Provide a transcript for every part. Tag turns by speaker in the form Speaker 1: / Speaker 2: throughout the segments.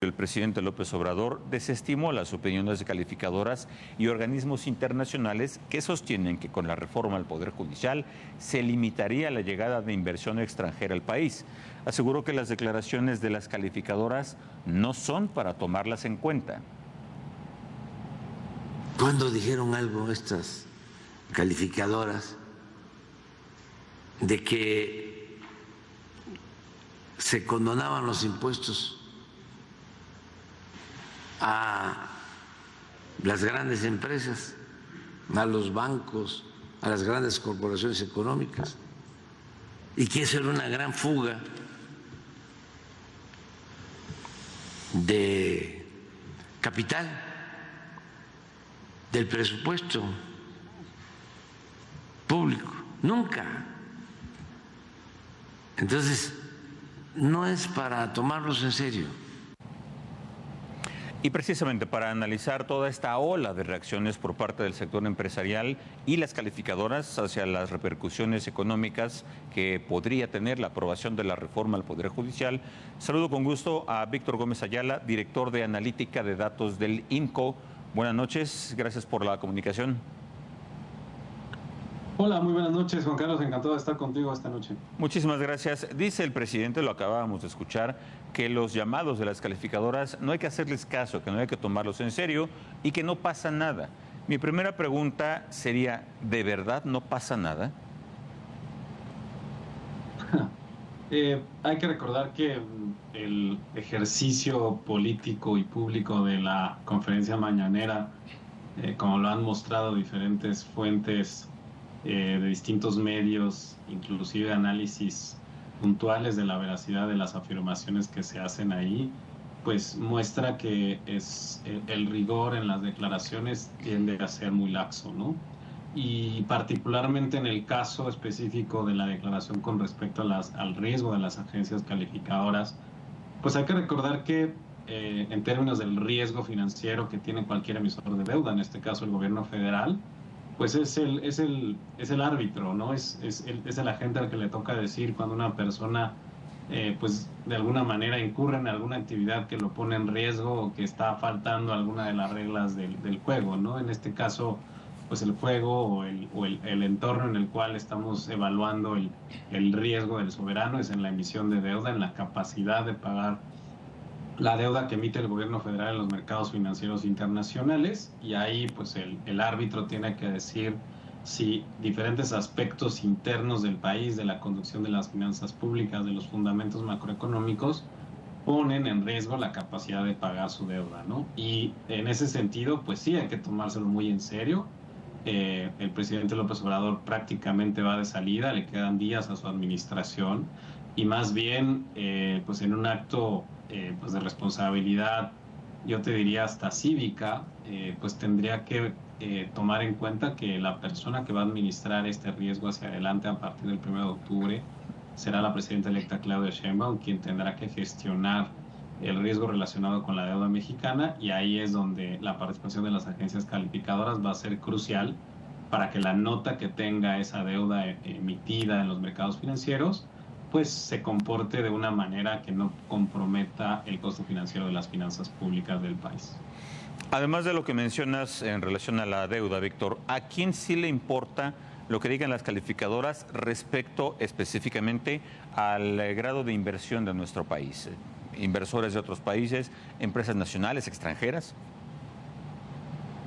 Speaker 1: El presidente López Obrador desestimó las opiniones de calificadoras y organismos internacionales que sostienen que con la reforma al Poder Judicial se limitaría la llegada de inversión extranjera al país. Aseguró que las declaraciones de las calificadoras no son para tomarlas en cuenta.
Speaker 2: ¿Cuándo dijeron algo estas calificadoras de que se condonaban los impuestos a las grandes empresas, a los bancos, a las grandes corporaciones económicas, y que eso era una gran fuga de capital del presupuesto público? Nunca. Entonces, no es para tomarlos en serio.
Speaker 1: Y precisamente para analizar toda esta ola de reacciones por parte del sector empresarial y las calificadoras hacia las repercusiones económicas que podría tener la aprobación de la reforma al Poder Judicial, saludo con gusto a Víctor Gómez Ayala, director de Analítica de Datos del INCO. Buenas noches, gracias por la comunicación.
Speaker 3: Hola, muy buenas noches, Juan Carlos, encantado de estar contigo esta noche.
Speaker 1: Muchísimas gracias. Dice el presidente, lo acabábamos de escuchar, que los llamados de las calificadoras no hay que hacerles caso, que no hay que tomarlos en serio y que no pasa nada. Mi primera pregunta sería, ¿de verdad no pasa nada?
Speaker 3: Hay que recordar que el ejercicio político y público de la conferencia mañanera, como lo han mostrado diferentes fuentes de distintos medios, inclusive análisis puntuales de la veracidad de las afirmaciones que se hacen ahí, pues muestra que el rigor en las declaraciones tiende a ser muy laxo, ¿no? Y particularmente en el caso específico de la declaración con respecto a al riesgo de las agencias calificadoras, pues hay que recordar que en términos del riesgo financiero que tiene cualquier emisor de deuda, en este caso el gobierno federal, pues es el árbitro, ¿no? Es el agente al que le toca decir cuando una persona, pues de alguna manera incurre en alguna actividad que lo pone en riesgo o que está faltando alguna de las reglas del juego, ¿no? En este caso, pues el juego o el entorno en el cual estamos evaluando el riesgo del soberano es en la emisión de deuda, en la capacidad de pagar la deuda que emite el gobierno federal en los mercados financieros internacionales, y ahí pues el árbitro tiene que decir si diferentes aspectos internos del país, de la conducción de las finanzas públicas, de los fundamentos macroeconómicos, ponen en riesgo la capacidad de pagar su deuda, ¿no? Y en ese sentido, pues sí hay que tomárselo muy en serio. El presidente López Obrador prácticamente va de salida, le quedan días a su administración, y más bien, pues en un acto pues de responsabilidad, yo te diría hasta cívica, pues tendría que tomar en cuenta que la persona que va a administrar este riesgo hacia adelante a partir del 1 de octubre será la presidenta electa Claudia Sheinbaum, quien tendrá que gestionar el riesgo relacionado con la deuda mexicana, y ahí es donde la participación de las agencias calificadoras va a ser crucial para que la nota que tenga esa deuda emitida en los mercados financieros pues se comporte de una manera que no comprometa el costo financiero de las finanzas públicas del país.
Speaker 1: Además de lo que mencionas en relación a la deuda, Víctor, ¿a quién sí le importa lo que digan las calificadoras respecto específicamente al grado de inversión de nuestro país? ¿Inversores de otros países, empresas nacionales, extranjeras?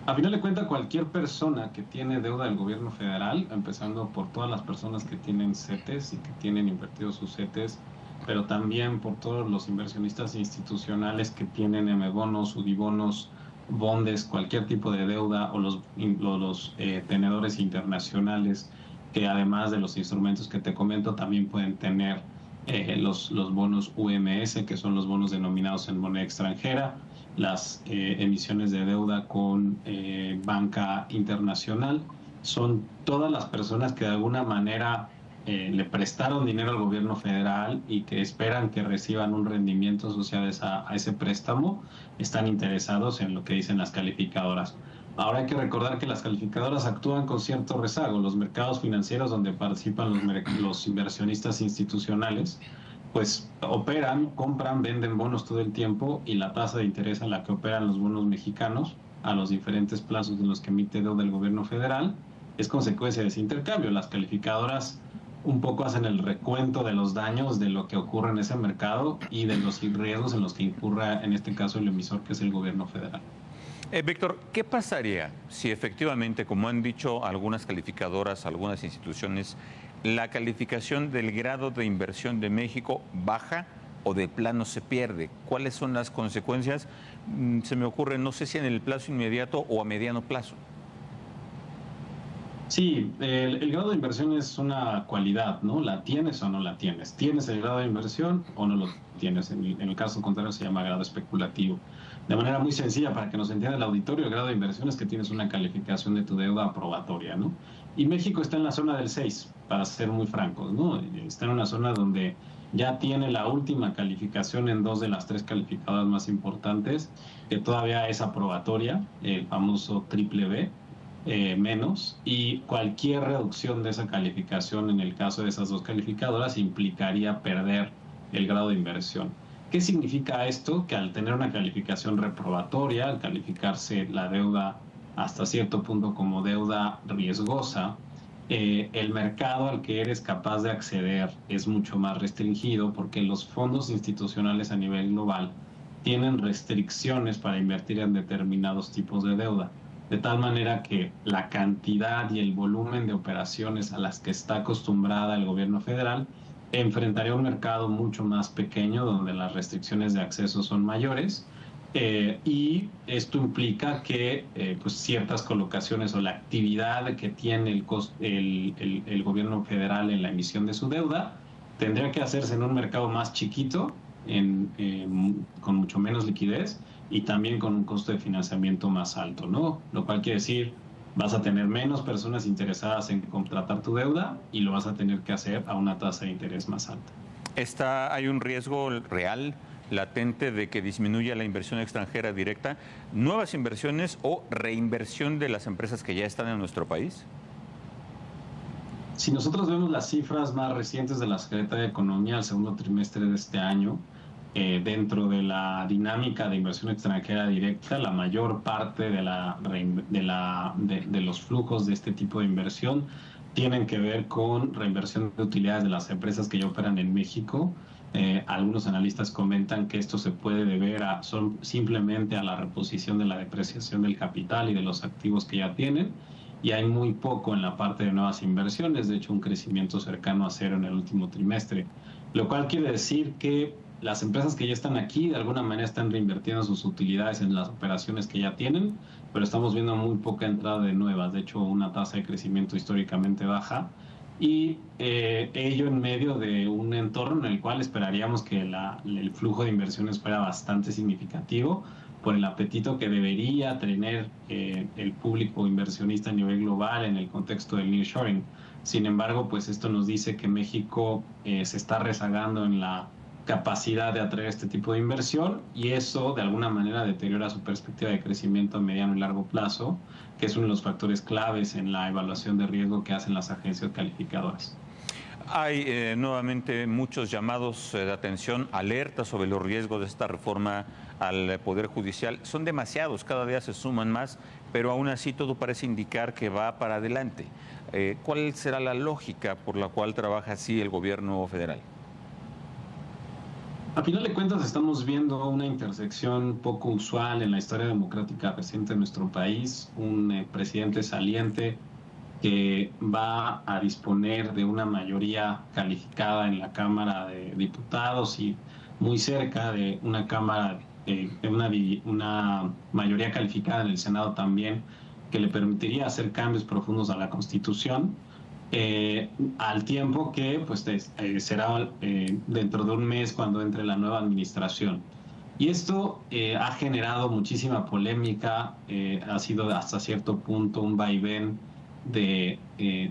Speaker 3: A final de cuentas, cualquier persona que tiene deuda del gobierno federal, empezando por todas las personas que tienen CETES y que tienen invertidos sus CETES, pero también por todos los inversionistas institucionales que tienen M-bonos, UDIbonos, bondes, cualquier tipo de deuda, o los tenedores internacionales, que además de los instrumentos que te comento, también pueden tener los bonos UMS, que son los bonos denominados en moneda extranjera, las emisiones de deuda con banca internacional. Son todas las personas que de alguna manera le prestaron dinero al gobierno federal y que esperan que reciban un rendimiento asociado a ese préstamo, están interesados en lo que dicen las calificadoras. Ahora hay que recordar que las calificadoras actúan con cierto rezago. Los mercados financieros donde participan los inversionistas institucionales pues operan, compran, venden bonos todo el tiempo y la tasa de interés a la que operan los bonos mexicanos a los diferentes plazos en los que emite deuda el gobierno federal es consecuencia de ese intercambio. Las calificadoras un poco hacen el recuento de los daños de lo que ocurre en ese mercado y de los riesgos en los que incurra, en este caso, el emisor, que es el gobierno federal.
Speaker 1: Víctor, ¿qué pasaría si efectivamente, como han dicho algunas calificadoras, algunas instituciones, la calificación del grado de inversión de México baja o de plano se pierde? ¿Cuáles son las consecuencias? Se me ocurre, no sé si en el plazo inmediato o a mediano plazo.
Speaker 3: Sí, el grado de inversión es una cualidad, ¿no? ¿La tienes o no la tienes? ¿Tienes el grado de inversión o no lo tienes? En el caso contrario se llama grado especulativo. De manera muy sencilla, para que nos entienda el auditorio, el grado de inversión es que tienes una calificación de tu deuda aprobatoria, ¿no? Y México está en la zona del 6, para ser muy francos, ¿no? Está en una zona donde ya tiene la última calificación en 2 de las 3 calificadoras más importantes, que todavía es aprobatoria, el famoso triple B. Menos, y cualquier reducción de esa calificación en el caso de esas 2 calificadoras implicaría perder el grado de inversión. ¿Qué significa esto? Que al tener una calificación reprobatoria, al calificarse la deuda hasta cierto punto como deuda riesgosa, el mercado al que eres capaz de acceder es mucho más restringido porque los fondos institucionales a nivel global tienen restricciones para invertir en determinados tipos de deuda. De tal manera que la cantidad y el volumen de operaciones a las que está acostumbrada el gobierno federal enfrentaría un mercado mucho más pequeño donde las restricciones de acceso son mayores y esto implica que pues ciertas colocaciones o la actividad que tiene el gobierno federal en la emisión de su deuda tendría que hacerse en un mercado más chiquito, con mucho menos liquidez y también con un costo de financiamiento más alto, ¿no? Lo cual quiere decir, vas a tener menos personas interesadas en contratar tu deuda y lo vas a tener que hacer a una tasa de interés más alta.
Speaker 1: ¿Hay un riesgo real, latente, de que disminuya la inversión extranjera directa, nuevas inversiones o reinversión de las empresas que ya están en nuestro país?
Speaker 3: Si nosotros vemos las cifras más recientes de la Secretaría de Economía al segundo trimestre de este año, dentro de la dinámica de inversión extranjera directa, la mayor parte de los flujos de este tipo de inversión tienen que ver con reinversión de utilidades de las empresas que ya operan en México. Algunos analistas comentan que esto se puede deber simplemente a la reposición de la depreciación del capital y de los activos que ya tienen, y hay muy poco en la parte de nuevas inversiones, de hecho un crecimiento cercano a cero en el último trimestre, lo cual quiere decir que las empresas que ya están aquí de alguna manera están reinvirtiendo sus utilidades en las operaciones que ya tienen, pero estamos viendo muy poca entrada de nuevas, de hecho una tasa de crecimiento históricamente baja, y ello en medio de un entorno en el cual esperaríamos que el flujo de inversiones fuera bastante significativo por el apetito que debería tener el público inversionista a nivel global en el contexto del nearshoring. Sin embargo, pues esto nos dice que México se está rezagando en la capacidad de atraer este tipo de inversión y eso de alguna manera deteriora su perspectiva de crecimiento a mediano y largo plazo, que es uno de los factores claves en la evaluación de riesgo que hacen las agencias calificadoras.
Speaker 1: Hay nuevamente muchos llamados de atención, alertas sobre los riesgos de esta reforma al Poder Judicial. Son demasiados, cada día se suman más, pero aún así todo parece indicar que va para adelante. ¿Cuál será la lógica por la cual trabaja así el gobierno federal?
Speaker 3: A final de cuentas estamos viendo una intersección poco usual en la historia democrática reciente de nuestro país, un presidente saliente que va a disponer de una mayoría calificada en la Cámara de Diputados y muy cerca de una Cámara, una mayoría calificada en el Senado también, que le permitiría hacer cambios profundos a la Constitución. Al tiempo que pues será dentro de un mes cuando entre la nueva administración. Y esto ha generado muchísima polémica, ha sido hasta cierto punto un vaivén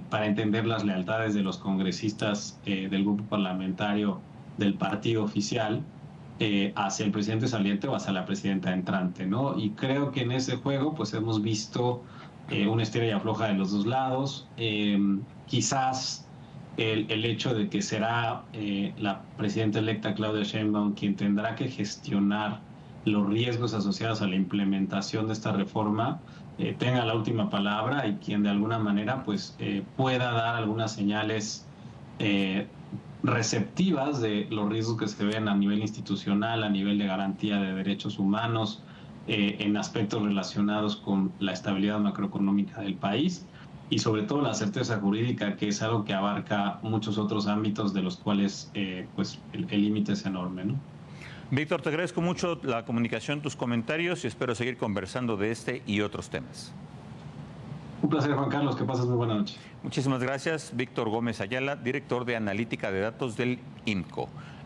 Speaker 3: para entender las lealtades de los congresistas del grupo parlamentario del partido oficial hacia el presidente saliente o hacia la presidenta entrante, ¿no? Y creo que en ese juego pues hemos visto una estira y afloja de los dos lados. Quizás el hecho de que será la presidenta electa Claudia Sheinbaum quien tendrá que gestionar los riesgos asociados a la implementación de esta reforma, tenga la última palabra y quien de alguna manera pues pueda dar algunas señales receptivas de los riesgos que se ven a nivel institucional, a nivel de garantía de derechos humanos, en aspectos relacionados con la estabilidad macroeconómica del país y sobre todo la certeza jurídica, que es algo que abarca muchos otros ámbitos de los cuales pues el límite es enorme, ¿no?
Speaker 1: Víctor, te agradezco mucho la comunicación, tus comentarios y espero seguir conversando de este y otros temas.
Speaker 3: Un placer, Juan Carlos, que pases muy buena noche.
Speaker 1: Muchísimas gracias, Víctor Gómez Ayala, director de Analítica de Datos del INCO.